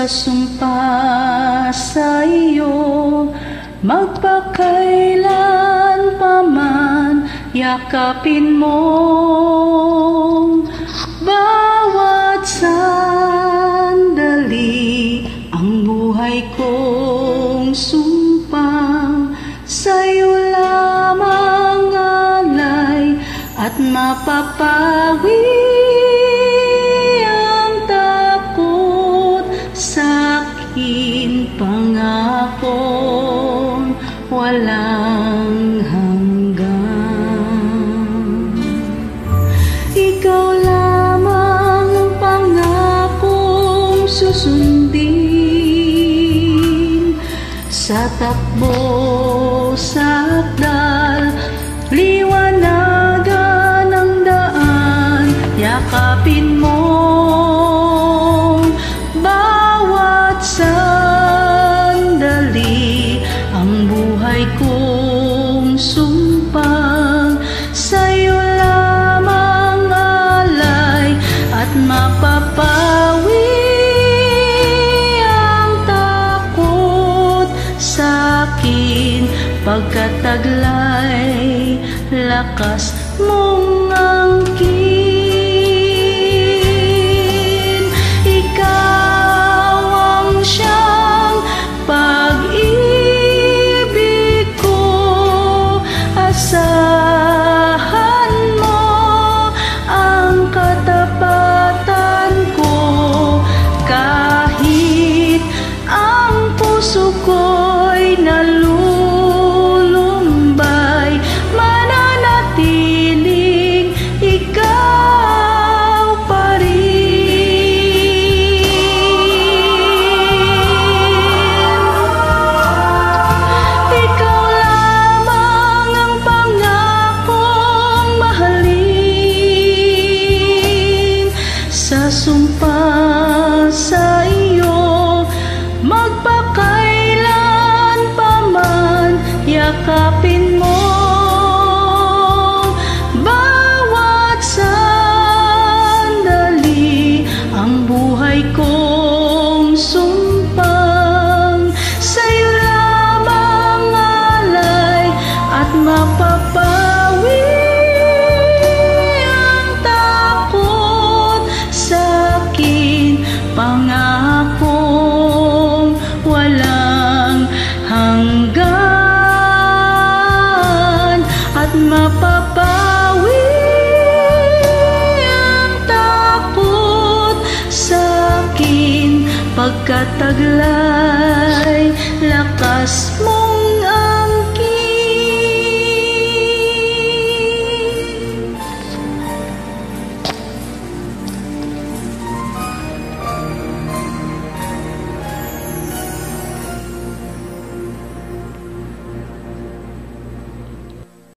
sa sumpa sa iyo, magpakailan pa man yakapin mo. Bawat sandali ang buhay kong sumpang sa'yo lamang alay at mapapawi ang takot sa'kin, pangakong walang hanggan. Ikaw lamang ang pangakong susundin sa takbo sa akdal, liwanagan ang daan, yakapin mo. Bawat sandali ang buhay kong sumpang sa'yo lamang alay at mapapawi ang takot sa'kin, pagkataglay lakas mong angkin. Ikaw ang siyang pag-ibig ko, asahan mo ang katapatan ko. Kahit ang puso ko'y nalulumbay, mananatiling ikaw pa rin. Ikaw lamang ang pangakong mahalin sa sumpa sa iyo, magpakailan pa man yakapin mo. Bawat sandali ang buhay kong sumpang sa'yo lamang alay at mapapawi ang takot sa'kin, pangakong walang hanggan at mapapawi ang takot sa'kin, pagkataglay lakas